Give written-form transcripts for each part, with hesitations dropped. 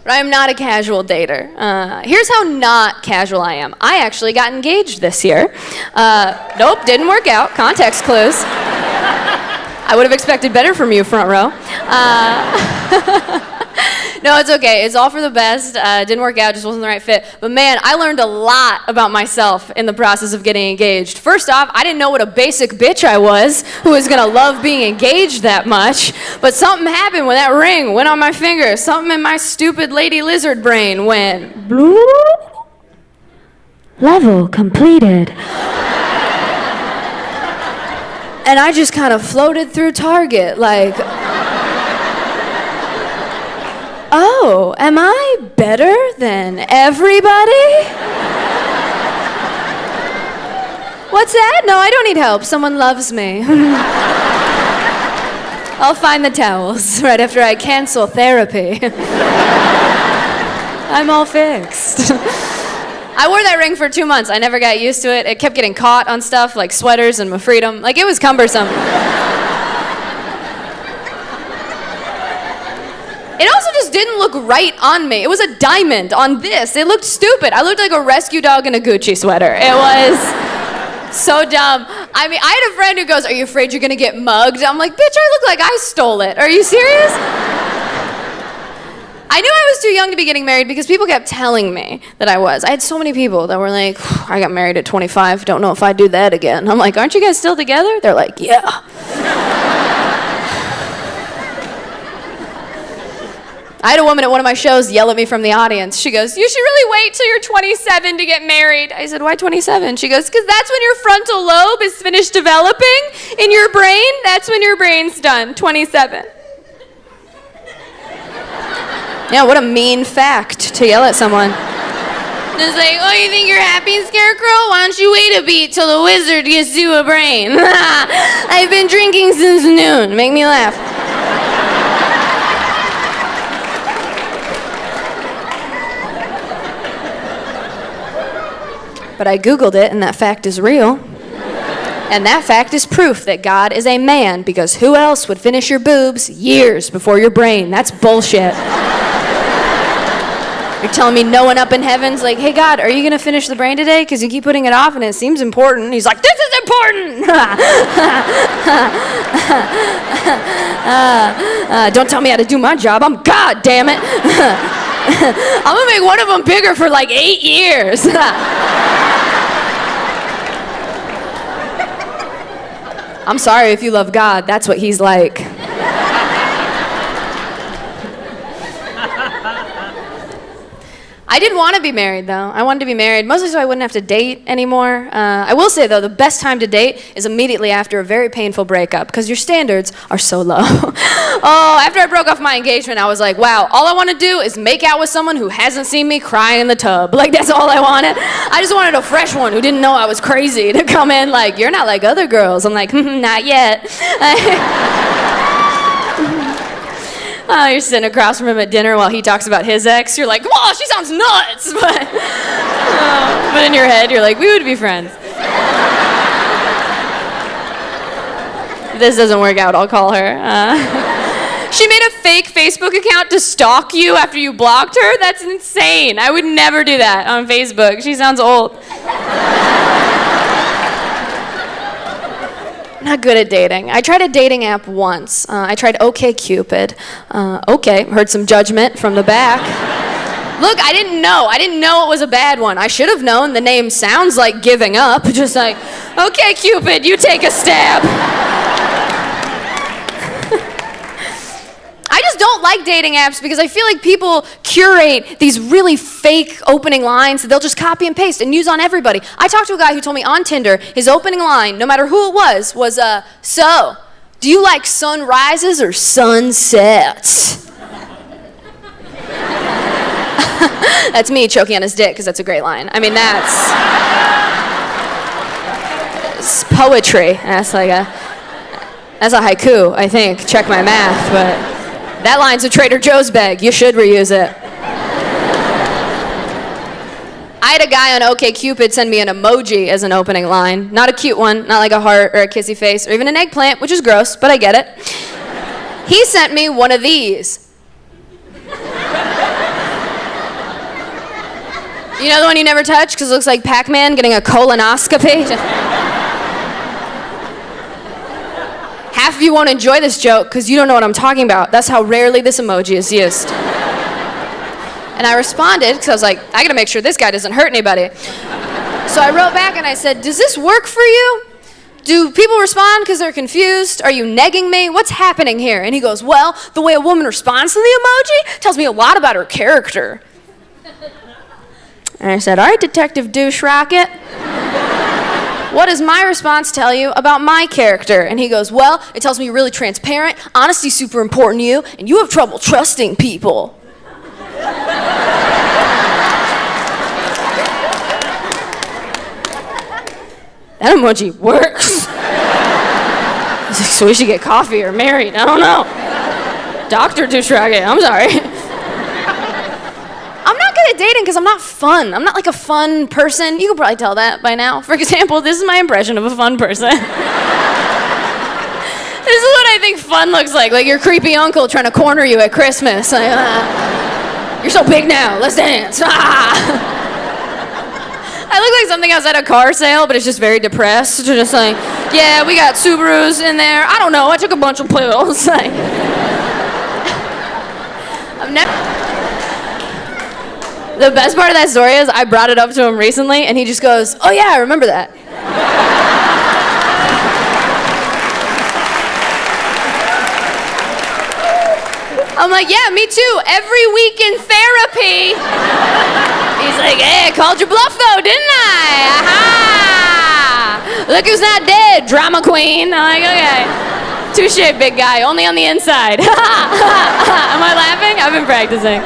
but I am not a casual dater. Here's how not casual I am. I actually got engaged this year. Nope, didn't work out. Context clues. I would have expected better from you, front row. No, it's okay. It's all for the best. Didn't work out, just wasn't the right fit. But man, I learned a lot about myself in the process of getting engaged. First off, I didn't know what a basic bitch I was, who was gonna love being engaged that much. But something happened when that ring went on my finger. Something in my stupid lady lizard brain went, bloop. Level completed. And I just kind of floated through Target, like, oh, am I better than everybody? What's that? No, I don't need help. Someone loves me. I'll find the towels right after I cancel therapy. I'm all fixed. I wore that ring for 2 months. I never got used to it. It kept getting caught on stuff like sweaters and my freedom. Like, it was cumbersome. It also just didn't look right on me. It was a diamond on this. It looked stupid. I looked like a rescue dog in a Gucci sweater. It was so dumb. I mean, I had a friend who goes, "Are you afraid you're gonna get mugged?" I'm like, bitch, I look like I stole it. Are you serious? I knew I was too young to be getting married because people kept telling me that I was. I had so many people that were like, I got married at 25, don't know if I'd do that again. I'm like, aren't you guys still together? They're like, yeah. I had a woman at one of my shows yell at me from the audience. She goes, "You should really wait till you're 27 to get married." I said, "Why 27? She goes, "Because that's when your frontal lobe is finished developing in your brain. That's when your brain's done, 27. Yeah, what a mean fact to yell at someone. It's like, oh, you think you're happy, Scarecrow? Why don't you wait a beat till the wizard gets you a brain? I've been drinking since noon. Make me laugh. But I Googled it, and that fact is real. And that fact is proof that God is a man, because who else would finish your boobs years before your brain? That's bullshit. You're telling me no one up in heaven's like, "Hey God, are you gonna finish the brain today? Because you keep putting it off and it seems important." He's like, "This is important!" Don't tell me how to do my job. I'm God, damn it. I'm gonna make one of them bigger for like 8 years. I'm sorry if you love God, that's what he's like. I did want to be married, though. I wanted to be married, mostly so I wouldn't have to date anymore. I will say, though, the best time to date is immediately after a very painful breakup, because your standards are so low. Oh, after I broke off my engagement, I was like, wow, all I want to do is make out with someone who hasn't seen me cry in the tub. Like, that's all I wanted. I just wanted a fresh one who didn't know I was crazy to come in like, "You're not like other girls." I'm like, not yet. Oh, you're sitting across from him at dinner while he talks about his ex. You're like, "Whoa, she sounds nuts!" But in your head, you're like, "We would be friends." If this doesn't work out, I'll call her. She made a fake Facebook account to stalk you after you blocked her? That's insane. I would never do that on Facebook. She sounds old. Not good at dating. I tried a dating app once. I tried OkCupid. Okay, heard some judgment from the back. Look, I didn't know it was a bad one. I should have known. The name sounds like giving up. Just like, OkCupid, you take a stab. I just don't like dating apps because I feel like people curate these really fake opening lines that they'll just copy and paste and use on everybody. I talked to a guy who told me on Tinder, his opening line, no matter who it was, "So, do you like sunrises or sunsets?" That's me choking on his dick, because that's a great line. I mean, it's poetry. That's a haiku, I think. Check my math, but that line's a Trader Joe's bag. You should reuse it. I had a guy on OkCupid send me an emoji as an opening line. Not a cute one, not like a heart or a kissy face or even an eggplant, which is gross, but I get it. He sent me one of these. You know the one you never touch because it looks like Pac-Man getting a colonoscopy? Half of you won't enjoy this joke because you don't know what I'm talking about. That's how rarely this emoji is used. And I responded because I was like, I gotta make sure this guy doesn't hurt anybody. So I wrote back and I said, does this work for you? Do people respond because they're confused? Are you negging me? What's happening here? And he goes, well, the way a woman responds to the emoji tells me a lot about her character. And I said, all right, Detective Douche Rocket. What does my response tell you about my character? And he goes, well, it tells me you're really transparent, honesty's super important to you, and you have trouble trusting people. That emoji works. He's like, so we should get coffee or married. I don't know. Dr. Douche Rocket, I'm sorry. I'm not good at dating because I'm not fun. I'm not like a fun person. You can probably tell that by now. For example, this is my impression of a fun person. This is what I think fun looks like your creepy uncle trying to corner you at Christmas. Like, you're so big now, let's dance. I look like something outside a car sale, but it's just very depressed. Just like, yeah, we got Subarus in there. I don't know, I took a bunch of pills. Like, The best part of that story is I brought it up to him recently, and he just goes, oh yeah, I remember that. I'm like, yeah, me too. Every week in therapy. He's like, hey, I called your bluff though, didn't I? Aha! Look who's not dead, drama queen. I'm like, okay. Touche, big guy, only on the inside. Am I laughing? I've been practicing.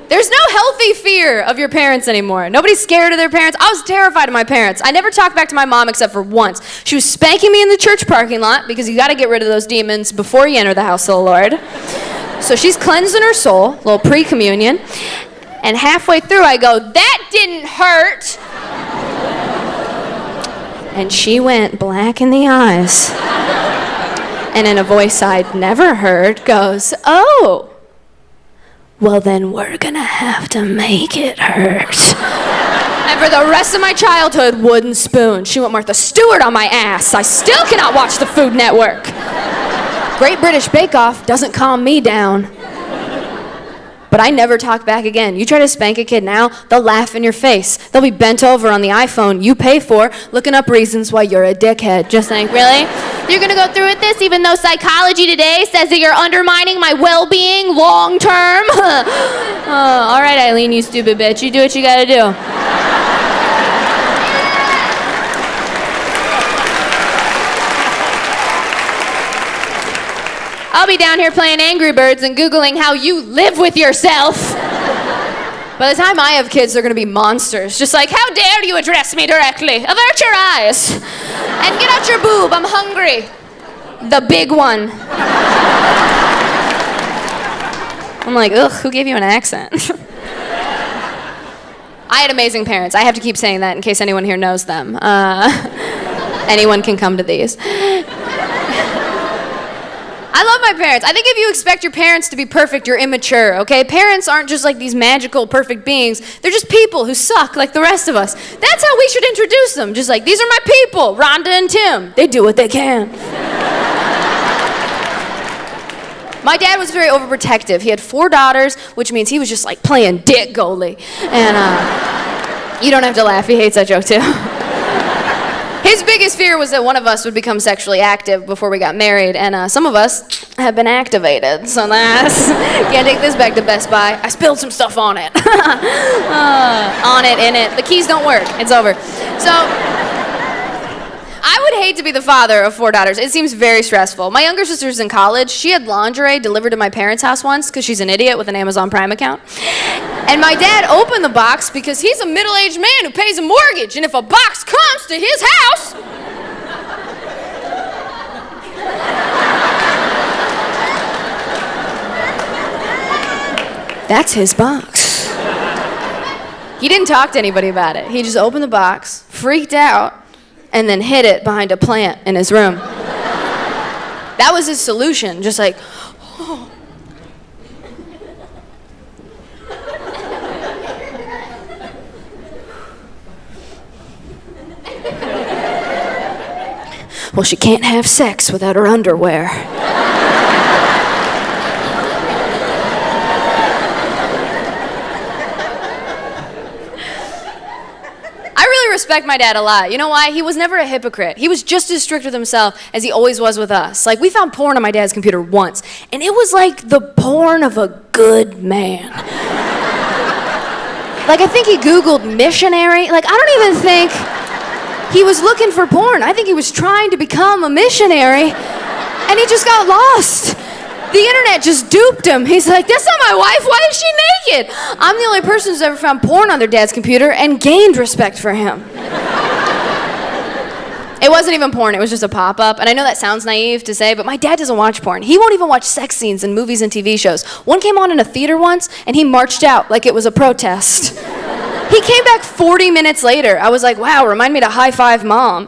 There's no healthy fear of your parents anymore. Nobody's scared of their parents. I was terrified of my parents. I never talked back to my mom except for once. She was spanking me in the church parking lot because you got to get rid of those demons before you enter the house of the Lord. So she's cleansing her soul, a little pre-communion, and halfway through I go, that didn't hurt. And she went black in the eyes. And in a voice I'd never heard goes, oh. Well, then we're gonna have to make it hurt. And for the rest of my childhood, wooden spoon. She went Martha Stewart on my ass. I still cannot watch the Food Network. Great British Bake Off doesn't calm me down. But I never talked back again. You try to spank a kid now, they'll laugh in your face. They'll be bent over on the iPhone you pay for, looking up reasons why you're a dickhead. Just think, really? You're gonna go through with this even though psychology today says that you're undermining my well-being long term? All right, Eileen, you stupid bitch. You do what you gotta do. I'll be down here playing Angry Birds and Googling how you live with yourself. By the time I have kids, they're gonna be monsters. Just like, how dare you address me directly? Avert your eyes. And get out your boob, I'm hungry. The big one. I'm like, ugh, who gave you an accent? I had amazing parents. I have to keep saying that in case anyone here knows them. Anyone can come to these. I love my parents. I think if you expect your parents to be perfect, you're immature, okay? Parents aren't just like these magical, perfect beings. They're just people who suck like the rest of us. That's how we should introduce them. Just like, these are my people, Rhonda and Tim. They do what they can. My dad was very overprotective. He had 4 daughters, which means he was just like playing dick goalie. And you don't have to laugh. He hates that joke too. His biggest fear was that one of us would become sexually active before we got married, and some of us have been activated, so that's... Can't take this back to Best Buy. I spilled some stuff on it. On it, in it. The keys don't work. It's over. So... I would hate to be the father of 4 daughters. It seems very stressful. My younger sister's in college. She had lingerie delivered to my parents' house once because she's an idiot with an Amazon Prime account. And my dad opened the box because he's a middle-aged man who pays a mortgage, and if a box comes to his house... That's his box. He didn't talk to anybody about it. He just opened the box, freaked out, and then hid it behind a plant in his room. That was his solution, just like, oh. well, she can't have sex without her underwear. I really respect my dad a lot. You know why? He was never a hypocrite. He was just as strict with himself as he always was with us. Like, we found porn on my dad's computer once, and it was like the porn of a good man. Like, I think he Googled missionary. Like, I don't even think he was looking for porn. I think he was trying to become a missionary, and he just got lost. The internet just duped him. He's like, that's not my wife. Why is she naked? I'm the only person who's ever found porn on their dad's computer and gained respect for him. It wasn't even porn. It was just a pop-up. And I know that sounds naive to say, but my dad doesn't watch porn. He won't even watch sex scenes in movies and TV shows. One came on in a theater once, and he marched out like it was a protest. He came back 40 minutes later. I was like, wow, remind me to high-five Mom.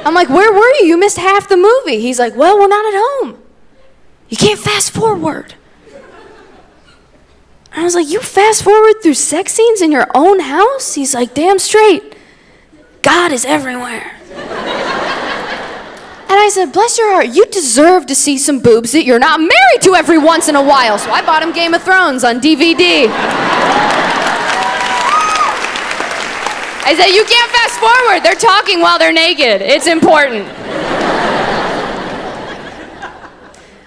I'm like, where were you? You missed half the movie. He's like, well, we're not at home. You can't fast forward. And I was like, you fast forward through sex scenes in your own house? He's like, damn straight. God is everywhere. And I said, bless your heart, you deserve to see some boobs that you're not married to every once in a while. So I bought him Game of Thrones on DVD. I said, you can't fast forward. They're talking while they're naked. It's important.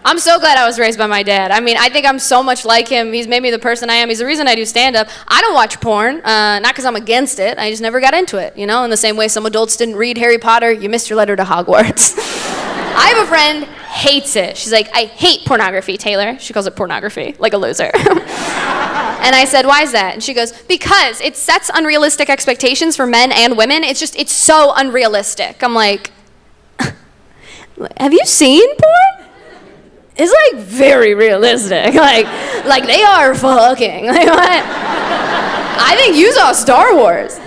I'm so glad I was raised by my dad. I mean, I think I'm so much like him. He's made me the person I am. He's the reason I do stand-up. I don't watch porn, not because I'm against it. I just never got into it, you know? In the same way some adults didn't read Harry Potter, you missed your letter to Hogwarts. I have a friend, hates it. She's like, I hate pornography, Taylor. She calls it pornography, like a loser. And I said, why is that? And she goes, because it sets unrealistic expectations for men and women. It's so unrealistic. I'm like, have you seen porn? It's like very realistic. Like they are fucking. Like what? I think you saw Star Wars.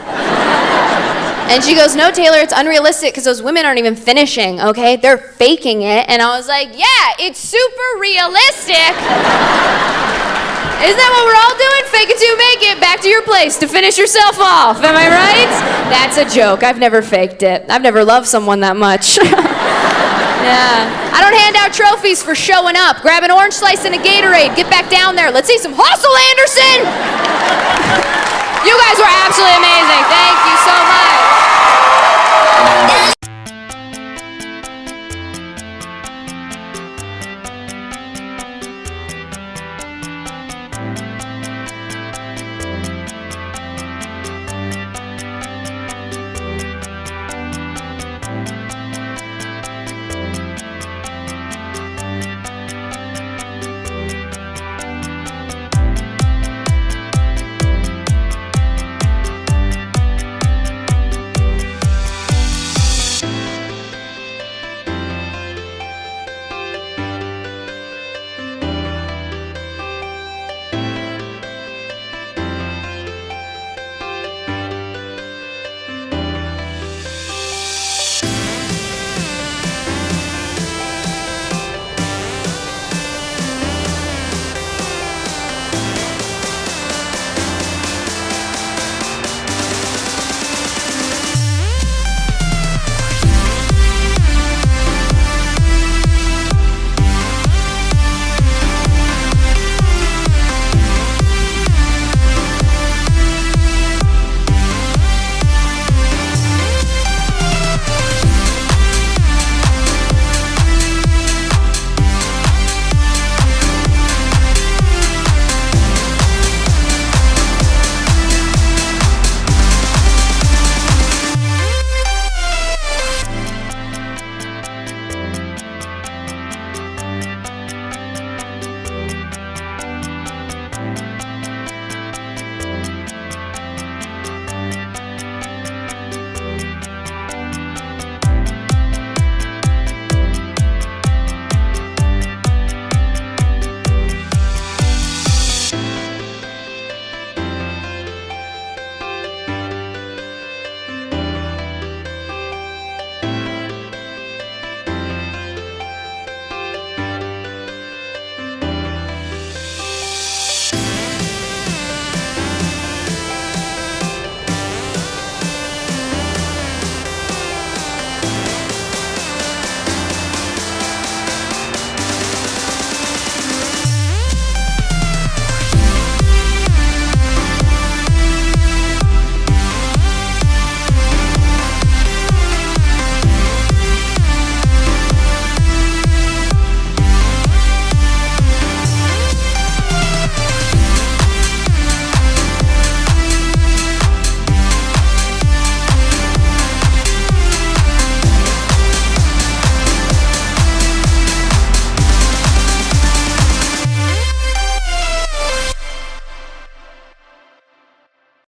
And she goes, no, Taylor, it's unrealistic because those women aren't even finishing, okay? They're faking it. And I was like, yeah, it's super realistic. Isn't that what we're all doing? Fake it till you make it. Back to your place to finish yourself off. Am I right? That's a joke. I've never faked it. I've never loved someone that much. Yeah. I don't hand out trophies for showing up. Grab an orange slice and a Gatorade. Get back down there. Let's see some hustle, Anderson. You guys were absolutely amazing.